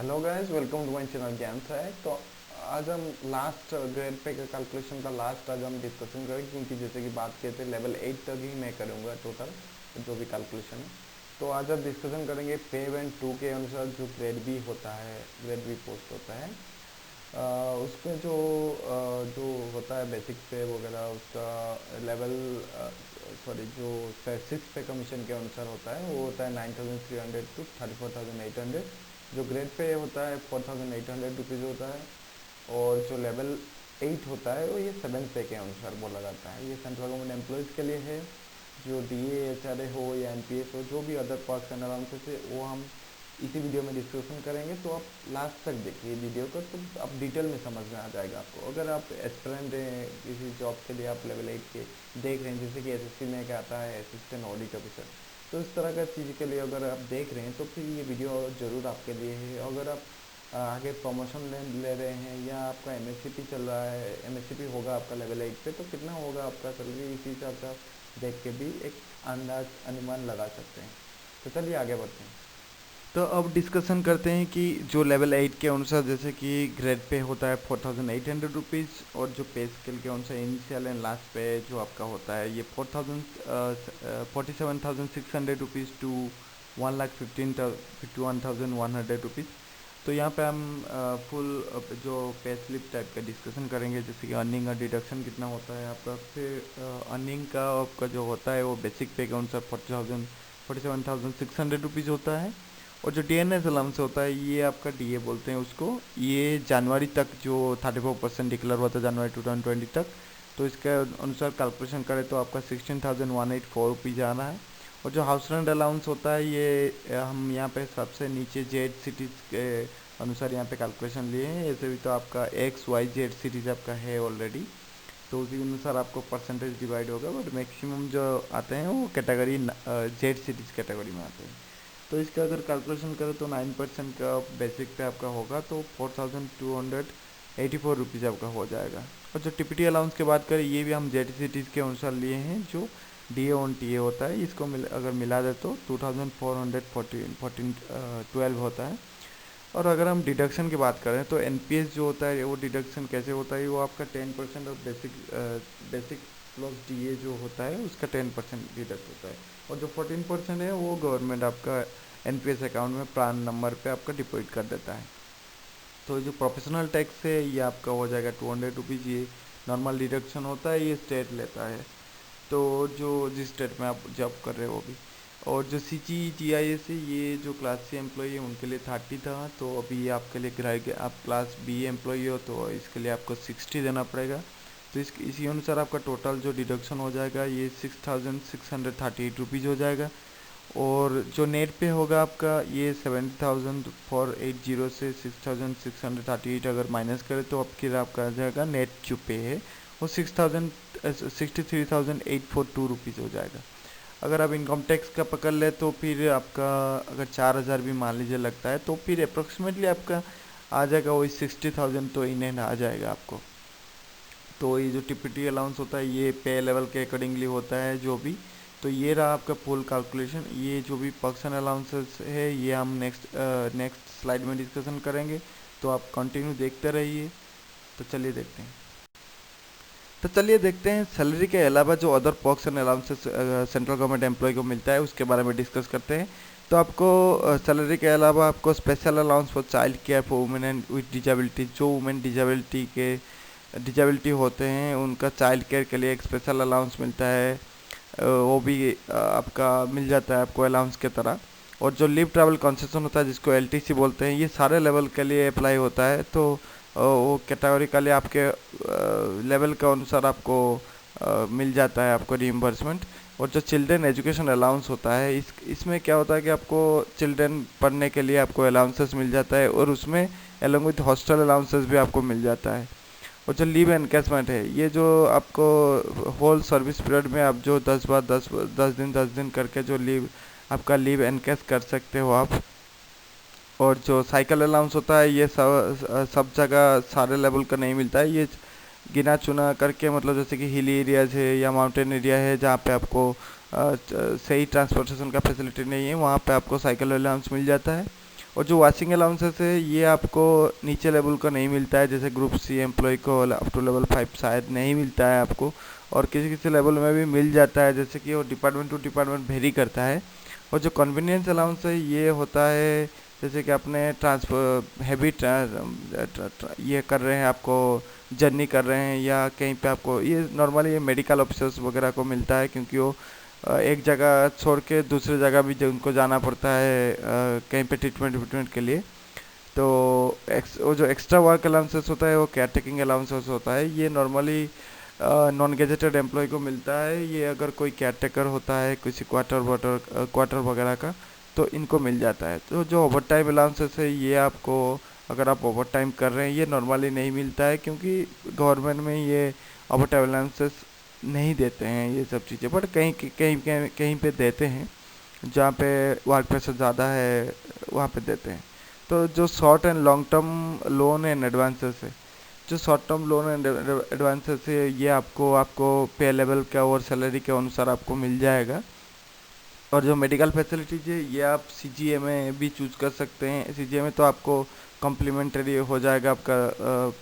Hello guys, welcome to my channel ज्ञान है। तो आज हम लास्ट ग्रेड पे का कैलकुलेशन का लास्ट आज हम डिस्कशन करेंगे, क्योंकि जैसे कि बात किए थे लेवल 8 तक ही मैं करूँगा टोटल जो भी कैलकुलेशन है। तो आज हम डिस्कशन करेंगे पे बैंड 2 के अनुसार जो ग्रेड बी होता है, ग्रेड बी पोस्ट होता है। उसमें जो होता है बेसिक पे वगैरह उसका लेवल, सॉरी, जो सिक्स पे कमीशन के अनुसार होता है वो होता है 9,300 टू 34,800। जो ग्रेड पे होता है 4,800 रुपीज़ होता है। और जो लेवल 8 होता है वो ये 7 पे के अनुसार बोला जाता है। ये सेंट्रल गवर्नमेंट एम्प्लॉयज़ के लिए है। जो डी एच आर ए हो या एन पी एस हो, जो भी अदर पर्क्स एंड अलाउंसेस है वो हम इसी वीडियो में डिस्कशन करेंगे। तो आप लास्ट तक देखिए वीडियो को, तो आप डिटेल में समझ में आ जाएगा आपको। अगर आप एस्पिरेंट हैं किसी जॉब के लिए, आप लेवल 8 के देख रहे हैं, जैसे कि एसएससी में क्या आता है असिस्टेंट ऑडिट ऑफिसर, तो इस तरह का चीज़ के लिए अगर आप देख रहे हैं तो फिर ये वीडियो ज़रूर आपके लिए है। अगर आप आगे प्रमोशन ले रहे हैं या आपका एमएससीपी चल रहा है, एमएससीपी होगा आपका लेवल 8 पे, तो कितना होगा आपका सैलरी, इसी हिसाब से आप देख के भी एक अंदाज अनुमान लगा सकते हैं। तो चलिए आगे बढ़ते हैं। तो अब डिस्कशन करते हैं कि जो लेवल 8 के अनुसार जैसे कि ग्रेड पे होता है 4,800 रुपीज़, और जो पे स्केल के अनुसार इनिशियल एंड लास्ट पे जो आपका होता है ये 47,600 रुपीज़ टू 1,51,100 रुपीज़। तो यहाँ पे हम फुल जो पे स्लिप टाइप का डिस्कशन करेंगे, जैसे कि अर्निंग का डिडक्शन कितना होता है आपका। फिर अर्निंग का आपका जो होता है वो बेसिक पे के अनुसार 47,600 रुपीज़ होता है। और जो डीएनएस अलाउंस होता है ये आपका डीए बोलते हैं उसको, ये जनवरी तक जो 34% डिक्लेयर हुआ था जनवरी 2020 तक, तो इसके अनुसार कैलकुलेशन करें तो आपका 16,184 रुपीज़ आ रहा है। और जो हाउस रेंट अलाउंस होता है ये हम यहाँ पे सबसे नीचे जेड सिटीज़ के अनुसार यहाँ पे कैलकुलेशन लिए हैं। ऐसे भी तो आपका एक्स वाई जेड सिटीज़ आपका है ऑलरेडी, तो उसी अनुसार आपको परसेंटेज डिवाइड होगा। बट मैक्सिमम जो आते हैं वो कैटेगरी जेड सिटीज़ कैटेगरी में आते हैं। तो इसका अगर कैलकुलेशन करें तो 9% का बेसिक पे आपका होगा, तो 4,284 रुपीज़ आपका हो जाएगा। और जो टीपीटी अलाउंस की बात करें ये भी हम जेड सिटीज़ के अनुसार लिए हैं। जो D A on T A होता है इसको अगर मिला दे तो 2,412 होता है। और अगर हम डिडक्शन की बात करें तो एनपीएस जो होता है वो डिडक्शन कैसे होता है, वो आपका 10% ऑफ बेसिक प्लस डीए जो होता है उसका 10% डिडक्ट होता है। और जो 14% है वो गवर्नमेंट आपका एनपीएस अकाउंट में प्रान नंबर पे आपका डिपॉजिट कर देता है। तो जो प्रोफेशनल टैक्स है ये आपका हो जाएगा 200 रुपीज़। ये नॉर्मल डिडक्शन होता है, ये स्टेट लेता है, तो जो जिस स्टेट में आप जॉब कर रहे हो वो भी। और जो सी जी जी आई एस है ये जो क्लास सी एम्प्लॉई है उनके लिए 30 था, तो अभी आपके लिए गिराए आप क्लास बी एम्प्लॉई हो तो इसके लिए आपको 60 देना पड़ेगा। तो इसी अनुसार आपका टोटल जो डिडक्शन हो जाएगा ये 6,638 रुपीज़ हो जाएगा। और जो नेट पे होगा आपका ये 70,480 से 6,638 अगर माइनस करें तो आपकी आपका आ जाएगा नेट जो पे है वो 63,842 रुपीज़ हो जाएगा। अगर आप इनकम टैक्स का पकड़ ले तो फिर आपका अगर 4,000 भी मान लीजिए लगता है तो फिर अप्रोक्सीमेटली आपका आ जाएगा वही 60,000, तो इन आ जाएगा आपको। तो ये जो टीपीटी अलाउंस होता है ये पे लेवल के अकॉर्डिंगली होता है जो भी। तो ये रहा आपका फुल कैलकुलेशन। ये जो भी पर्सन अलाउंसेस है ये हम नेक्स्ट स्लाइड में डिस्कशन करेंगे, तो आप कंटिन्यू देखते रहिए। तो चलिए देखते हैं। तो चलिए देखते हैं सैलरी के अलावा जो other perks and allowances central government employ को मिलता है उसके बारे में डिस्कस करते हैं। तो आपको सैलरी के अलावा आपको special allowance for child care for women and with disability, जो वुमेन डिजेबिलिटी होते हैं उनका चाइल्ड केयर के लिए एक स्पेशल अलाउंस मिलता है, वो भी आपका मिल जाता है आपको अलाउंस के तरह। और जो लीव ट्रैवल कंसेशन होता है जिसको एलटीसी बोलते हैं, ये सारे लेवल के लिए अप्लाई होता है। तो वो कैटेगरिकली आपके लेवल के अनुसार आपको मिल जाता है आपको रिइम्बर्समेंट। और जो चिल्ड्रन एजुकेशन अलाउंस होता है इसमें क्या होता है कि आपको चिल्ड्रन पढ़ने के लिए आपको अलाउंसेस मिल जाता है, और उसमें अलॉन्ग विथ हॉस्टल अलाउंसेस भी आपको मिल जाता है। और जो लीव एनकेसमेंट है ये जो आपको होल सर्विस पीरियड में आप जो 10 दिन करके जो लीव आपका लीव एनकेस कर सकते हो आप। और जो साइकिल अलाउंस होता है ये सब जगह सारे लेवल का नहीं मिलता है, ये गिना चुना करके, मतलब जैसे कि हिली एरियाज है या माउंटेन एरिया है जहाँ पे आपको सही ट्रांसपोर्टेशन का फैसिलिटी नहीं है वहाँ पे आपको साइकिल अलाउंस मिल जाता है। और जो वाशिंग अलाउंसेस है ये आपको नीचे लेवल का नहीं मिलता है, जैसे ग्रुप सी एम्प्लॉय को अप टू लेवल 5 शायद नहीं मिलता है आपको, और किसी किसी लेवल में भी मिल जाता है, जैसे कि वो डिपार्टमेंट टू डिपार्टमेंट वेरी करता है। और जो कन्वीनियंस अलाउंस है ये होता है जैसे कि आपने ट्रांसफर हैवी ये कर रहे हैं, आपको जर्नी कर रहे हैं या कहीं पे आपको, ये नॉर्मली ये मेडिकल ऑफिसर्स वगैरह को मिलता है, क्योंकि वो एक जगह छोड़ के दूसरी जगह भी उनको जाना पड़ता है कहीं पे ट्रीटमेंट के लिए। तो वो जो एक्स्ट्रा वर्क अलाउंसेस होता है वो केयर टेकिंग अलाउंसेस होता है, ये नॉर्मली नॉन गेजेटेड एम्प्लॉय को मिलता है। ये अगर कोई केयर टेकर होता है किसी क्वार्टर वगैरह का तो इनको मिल जाता है। तो जो ओवर टाइम अलाउंसेस है ये आपको, अगर आप ओवर टाइम कर रहे हैं, ये नॉर्मली नहीं मिलता है, क्योंकि गवर्नमेंट में ये ओवर टाइम अलाउंसेस नहीं देते हैं ये सब चीज़ें, बट कहीं कहीं कहीं कहीं पे देते हैं, जहाँ पे वर्क प्रेशर ज़्यादा है वहाँ पे देते हैं। तो जो short and long term loan and advances है, जो short term loan and advances है ये आपको पे लेवल का और सैलरी के अनुसार आपको मिल जाएगा। और जो मेडिकल फैसिलिटीज है ये आप सीजीए में भी चूज कर सकते हैं। सीजीए में तो आपको कॉम्प्लीमेंट्री हो जाएगा आपका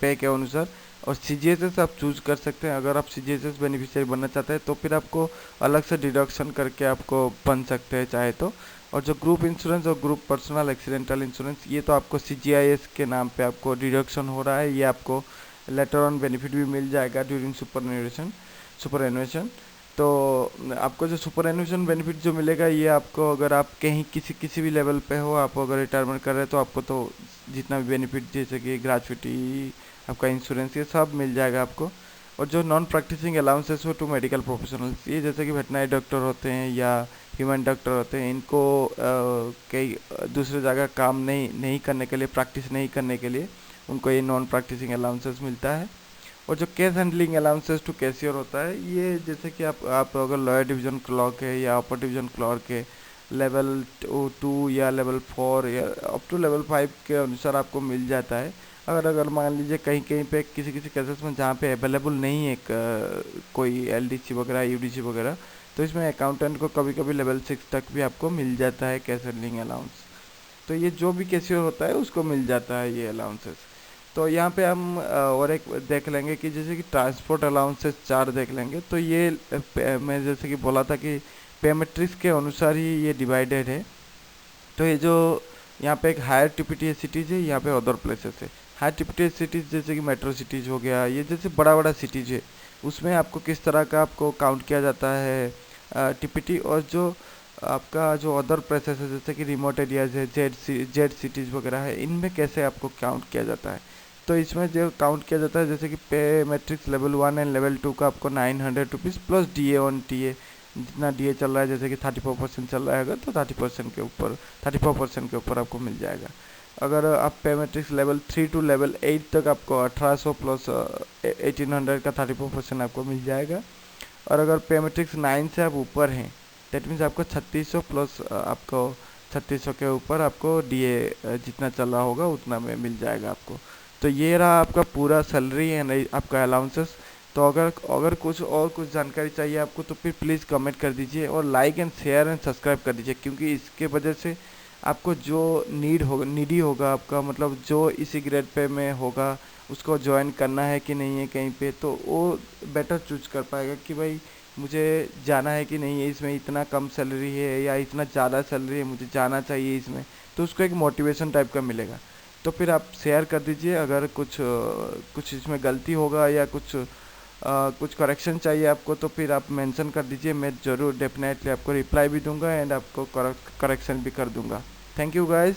पे के अनुसार, और सीजीएसएस आप चूज कर सकते हैं। अगर आप सीजीएसएस बेनिफिशियरी बनना चाहते हैं तो फिर आपको अलग से डिडक्शन करके आपको बन सकते हैं चाहे तो। और जो ग्रुप इंश्योरेंस और ग्रुप पर्सनल एक्सीडेंटल इंश्योरेंस ये तो आपको सीजीआईएस के नाम पे आपको डिडक्शन हो रहा है, ये आपको लेटर ऑन बेनिफिट भी मिल जाएगा ड्यूरिंग सुपर एनुएशन। तो आपको जो सुपर एनुएशन बेनिफिट जो मिलेगा ये आपको, अगर आप कहीं किसी भी लेवल पे हो, आप अगर रिटायरमेंट कर रहे हैं तो आपको तो जितना भी बेनिफिट जैसे कि ग्रेचुइटी, आपका इंश्योरेंस, ये सब मिल जाएगा आपको। और जो नॉन प्रैक्टिसिंग अलाउंसेस हो टू मेडिकल प्रोफेशनल्स, ये जैसे कि वेटनरी डॉक्टर होते हैं या ह्यूमन डॉक्टर होते हैं, इनको कई दूसरी जगह काम नहीं करने के लिए, प्रैक्टिस नहीं करने के लिए उनको ये नॉन प्रैक्टिसिंग अलाउंसेस मिलता है। और जो case handling allowances to cashier होता है, ये जैसे कि आप अगर लोअर डिवीजन क्लर्क है या अपर डिवीजन क्लर्क है, लेवल 2 या लेवल 4 या अप टू लेवल 5 के अनुसार आपको मिल जाता है। अगर मान लीजिए कहीं कहीं पे किसी केसेस में जहाँ पे अवेलेबल नहीं है कोई एलडीसी वगैरह यूडीसी वगैरह, तो इसमें अकाउंटेंट को कभी कभी लेवल 6 तक भी आपको मिल जाता है कैश हैंडलिंग अलाउंस। तो ये जो भी कैशियर होता है उसको मिल जाता है ये अलाउंसेस। तो यहाँ पे हम और एक देख लेंगे कि जैसे कि ट्रांसपोर्ट अलाउंसेस 4 देख लेंगे। तो ये मैं जैसे कि बोला था कि पे मैट्रिक्स के अनुसार ही ये डिवाइडेड है। तो ये जो यहाँ पे एक हायर टीपीटीएस सिटीज़ है, यहाँ पे अदर प्लेसेस है। हायर टीपीटीएस सिटीज़ जैसे कि मेट्रो सिटीज़ हो गया, ये जैसे बड़ा सिटीज़ है, उसमें आपको किस तरह का आपको काउंट किया जाता है टीपीटी। और जो आपका जो अदर प्लेसेस है जैसे कि रिमोट एरियाज है, जेड सिटीज़ वगैरह है, इनमें कैसे आपको काउंट किया जाता है। तो इसमें जो काउंट किया जाता है जैसे कि पे मैट्रिक्स लेवल 1 एंड लेवल 2 का आपको 900 rupees plus DA on TA, जितना डीए चल रहा है जैसे कि 34% चल रहा है अगर, तो 34% के ऊपर आपको मिल जाएगा। अगर आप पे मैट्रिक्स लेवल 3 टू लेवल 8 तक आपको 1800 प्लस 1800 का 34% आपको मिल जाएगा। और अगर पे मैट्रिक्स 9 से आप ऊपर हैं, दैट मीन्स आपको 3600 प्लस आपको 3600 के ऊपर आपको डीए जितना चल रहा होगा उतना में मिल जाएगा आपको। तो ये रहा आपका पूरा सैलरी एंड आपका अलाउंसेस। तो अगर कुछ जानकारी चाहिए आपको तो फिर प्लीज़ कमेंट कर दीजिए और like and share and subscribe कर दीजिए, क्योंकि इसके वजह से आपको जो नीडी होगा आपका, मतलब जो इसी ग्रेड पे में होगा उसको ज्वाइन करना है कि नहीं है कहीं पे, तो वो बेटर चूज कर पाएगा कि भाई मुझे जाना है कि नहीं है, इसमें इतना कम सैलरी है या इतना ज़्यादा सैलरी है, मुझे जाना चाहिए इसमें। तो उसको एक मोटिवेशन टाइप का मिलेगा। तो फिर आप शेयर कर दीजिए। अगर कुछ इसमें गलती होगा या कुछ करेक्शन चाहिए आपको तो फिर आप मेंशन कर दीजिए, मैं ज़रूर डेफिनेटली आपको रिप्लाई भी दूंगा एंड आपको करेक्शन भी कर दूंगा। Thank you guys.